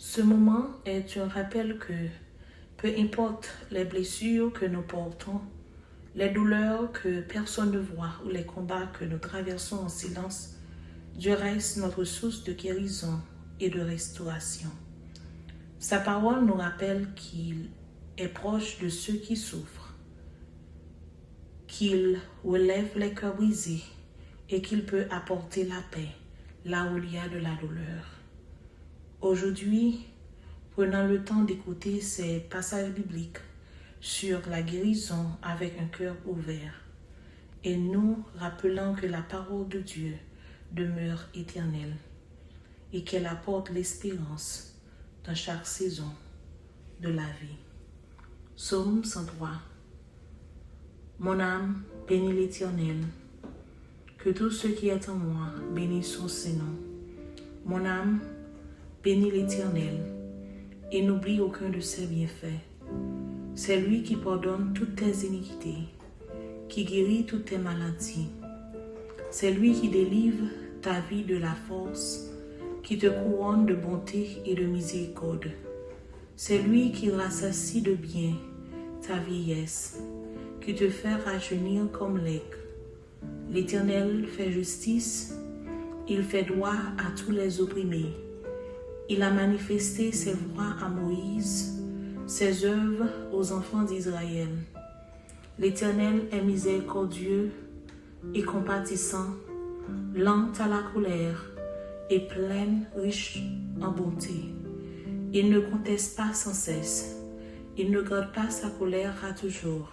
Ce moment est un rappel que, peu importe les blessures que nous portons, les douleurs que personne ne voit ou les combats que nous traversons en silence, Dieu reste notre source de guérison et de restauration. Sa parole nous rappelle qu'il est proche de ceux qui souffrent, qu'il relève les cœurs brisés et qu'il peut apporter la paix là où il y a de la douleur. Aujourd'hui, prenons le temps d'écouter ces passages bibliques sur la guérison avec un cœur ouvert et nous rappelant que la parole de Dieu demeure éternelle et qu'elle apporte l'espérance dans chaque saison de la vie. Psaume 103. Mon âme bénit l'Éternel, que tout ce qui est en moi bénisse son Saint-Nom. Mon âme bénit l'Éternel et n'oublie aucun de ses bienfaits. C'est lui qui pardonne toutes tes iniquités, qui guérit toutes tes maladies. C'est lui qui délivre ta vie de la force, qui te couronne de bonté et de miséricorde. C'est lui qui rassasie de bien ta vieillesse, qui te fait rajeunir comme l'aigle. L'Éternel fait justice, il fait droit à tous les opprimés. Il a manifesté ses voies à Moïse, ses œuvres aux enfants d'Israël. L'Éternel est miséricordieux et compatissant, lent à la colère et plein, riche en bonté. Il ne conteste pas sans cesse, il ne garde pas sa colère à toujours.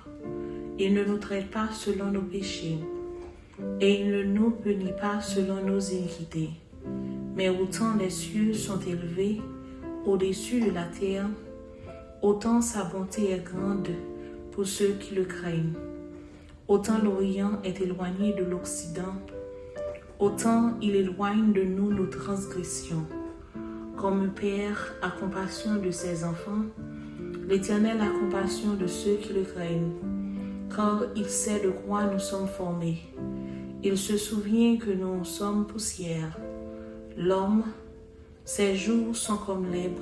Il ne nous traite pas selon nos péchés, et il ne nous punit pas selon nos iniquités. Mais autant les cieux sont élevés au-dessus de la terre, autant sa bonté est grande pour ceux qui le craignent. Autant l'Orient est éloigné de l'Occident, autant il éloigne de nous nos transgressions. Comme un père a compassion de ses enfants, l'Éternel a compassion de ceux qui le craignent, car il sait de quoi nous sommes formés. Il se souvient que nous sommes poussière. L'homme, ses jours sont comme l'herbe,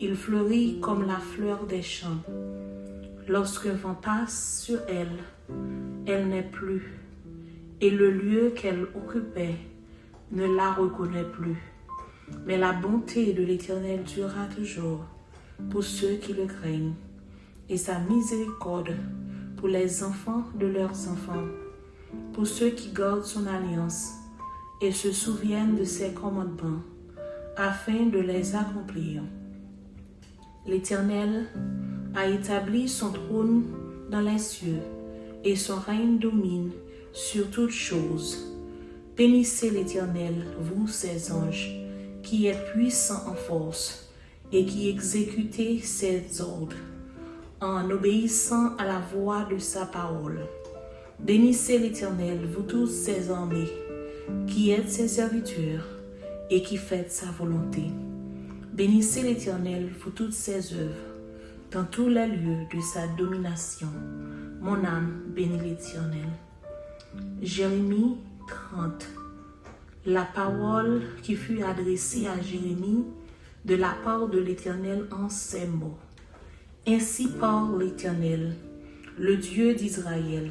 il fleurit comme la fleur des champs. Lorsqu'un vent passe sur elle, elle n'est plus, et le lieu qu'elle occupait ne la reconnaît plus. Mais la bonté de l'Éternel durera toujours pour ceux qui le craignent, et sa miséricorde pour les enfants de leurs enfants, pour ceux qui gardent son alliance et se souviennent de ses commandements, afin de les accomplir. L'Éternel a établi son trône dans les cieux, et son règne domine sur toutes choses. Bénissez l'Éternel, vous ses anges, qui êtes puissants en force, et qui exécutez ses ordres, en obéissant à la voix de sa parole. Bénissez l'Éternel, vous tous ses armées, qui êtes ses serviteurs, et qui faites sa volonté. Bénissez l'Éternel, vous toutes ses œuvres, dans tous les lieux de sa domination. Mon âme bénit l'Éternel. Jérémie 30. La parole qui fut adressée à Jérémie de la part de l'Éternel en ces mots. Ainsi parle l'Éternel, le Dieu d'Israël.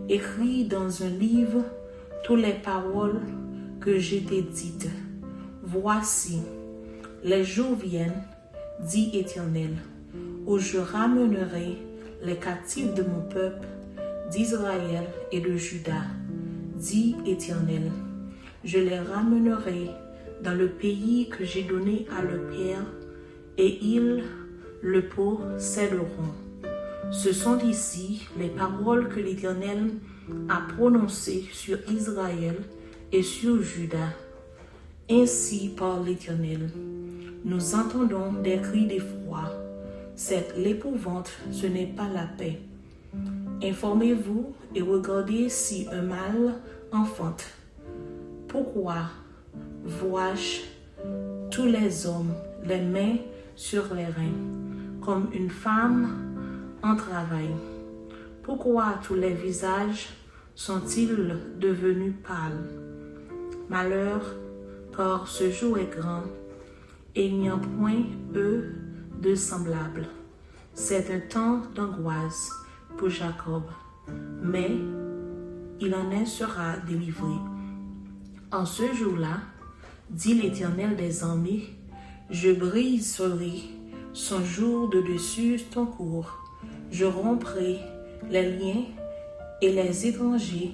Écris dans un livre toutes les paroles que je t'ai dites. Voici, les jours viennent, dit Éternel, où je ramènerai les captifs de mon peuple, d'Israël et de Juda, dit Éternel. Je les ramènerai dans le pays que j'ai donné à leur père, et ils le posséderont. Ce sont ici les paroles que l'Éternel a prononcées sur Israël et sur Juda. Ainsi parle l'Éternel. Nous entendons des cris d'effroi. C'est l'épouvante, ce n'est pas la paix. Informez-vous et regardez si un mâle enfante. Pourquoi vois-je tous les hommes les mains sur les reins, comme une femme en travail? Pourquoi tous les visages sont-ils devenus pâles? Malheur, car ce jour est grand, et il n'y a point, eux, de semblable. C'est un temps d'angoisse pour Jacob, mais il en sera délivré. En ce jour-là, dit l'Éternel des armées, je briserai son jour de dessus ton cour. Je romprai les liens et les étrangers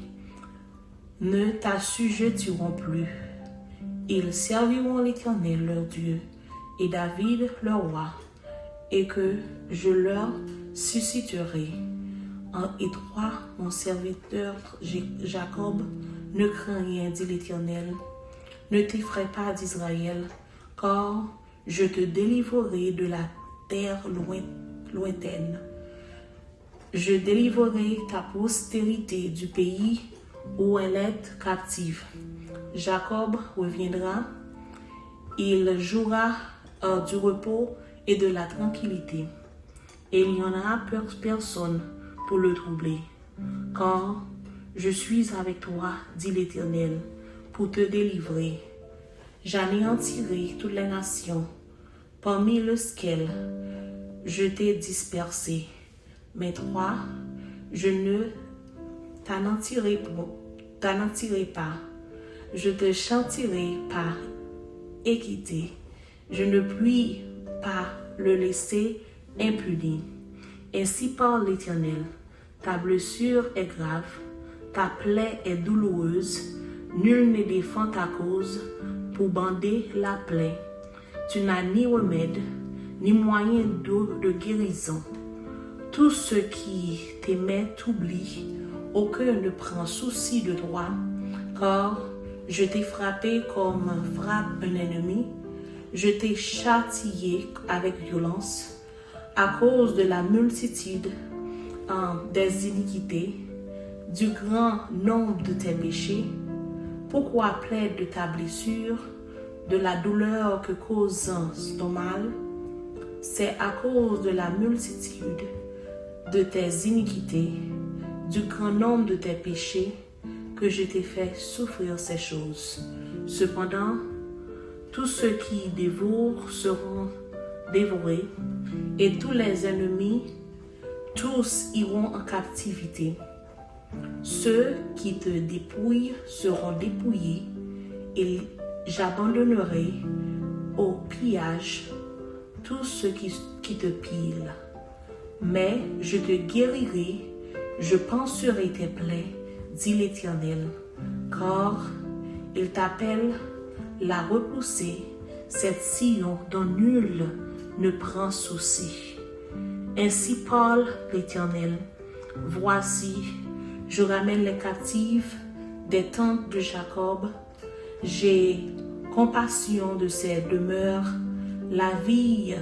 ne t'assujettiront plus. Ils serviront l'Éternel leur Dieu et David leur roi, et que je leur susciterai. En étroit, mon serviteur Jacob, ne crains rien, dit l'Éternel. Ne t'effraie pas d'Israël, car je te délivrerai de la terre lointaine. Je délivrerai ta postérité du pays où elle est captive. Jacob reviendra, il jouera du repos et de la tranquillité, et il n'y en aura personne pour le troubler. Car je suis avec toi, dit l'Éternel, pour te délivrer. J'anéantirai toutes les nations, parmi lesquelles je t'ai dispersé. Mais toi, je ne t'anéantirai pas. Je te chantirai par équité. Je ne puis pas le laisser impuni. Ainsi parle l'Éternel. Ta blessure est grave, ta plaie est douloureuse. Nul ne défend ta cause pour bander la plaie. Tu n'as ni remède, ni moyen de guérison. Tout ce qui t'aimait t'oublie, aucun ne prend souci de toi, car je t'ai frappé comme frappe un ennemi, je t'ai châtié avec violence, à cause de la multitude des iniquités, du grand nombre de tes péchés. Pourquoi plaide de ta blessure, de la douleur que cause ton mal? C'est à cause de la multitude de tes iniquités, du grand nombre de tes péchés, que je t'ai fait souffrir ces choses. Cependant, tous ceux qui dévorent seront dévorés, et tous les ennemis, tous iront en captivité. Ceux qui te dépouillent seront dépouillés, et j'abandonnerai au pillage tous ceux qui te pillent. Mais je te guérirai, je panserai tes plaies, dit l'Éternel, car il t'appelle la repoussée, cette Sion dont nul ne prend souci. Ainsi parle l'Éternel, voici, je ramène les captifs des tentes de Jacob, j'ai compassion de ses demeures, la vie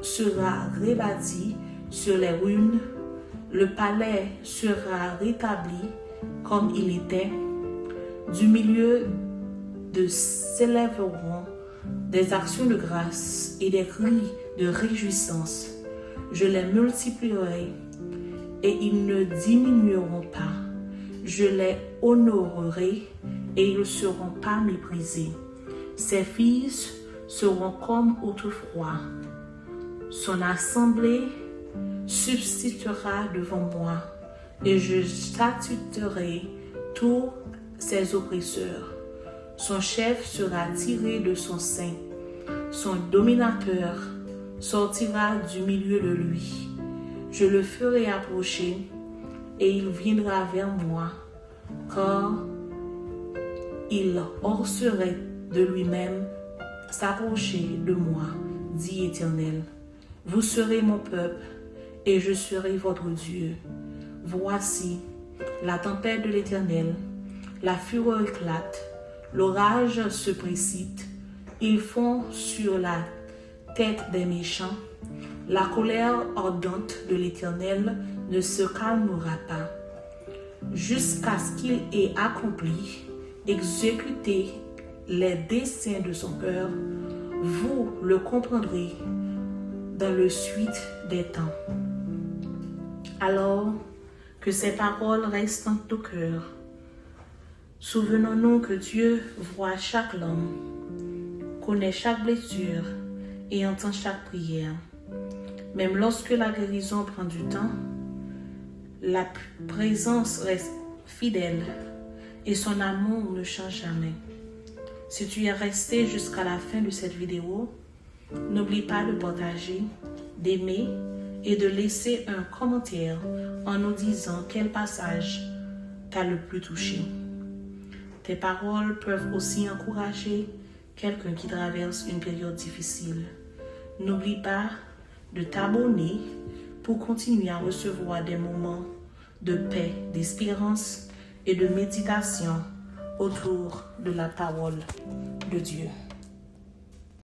sera rebâtie sur les ruines, le palais sera rétabli comme il était, du milieu de s'élèveront des actions de grâce et des cris de réjouissance. Je les multiplierai et ils ne diminueront pas. Je les honorerai et ils ne seront pas méprisés. Ses fils seront comme autrefois. Son assemblée subsistera devant moi et je statuerai tous ses oppresseurs. Son chef sera tiré de son sein. Son dominateur sortira du milieu de lui. Je le ferai approcher et il viendra vers moi, car il oserait de lui-même s'approcher de moi, dit l'Éternel. Vous serez mon peuple et je serai votre Dieu. Voici la tempête de l'Éternel, la fureur éclate, l'orage se précipite, ils font sur la tête des méchants. La colère ardente de l'Éternel ne se calmera pas, jusqu'à ce qu'il ait accompli, exécuté les desseins de son cœur. Vous le comprendrez dans le suite des temps. Alors que ces paroles restent en ton cœur, souvenons-nous que Dieu voit chaque homme, connaît chaque blessure et entend chaque prière. Même lorsque la guérison prend du temps, la présence reste fidèle et son amour ne change jamais. Si tu es resté jusqu'à la fin de cette vidéo, n'oublie pas de partager, d'aimer et de laisser un commentaire en nous disant quel passage t'a le plus touché. Tes paroles peuvent aussi encourager quelqu'un qui traverse une période difficile. N'oublie pas de t'abonner pour continuer à recevoir des moments de paix, d'espérance et de méditation autour de la parole de Dieu.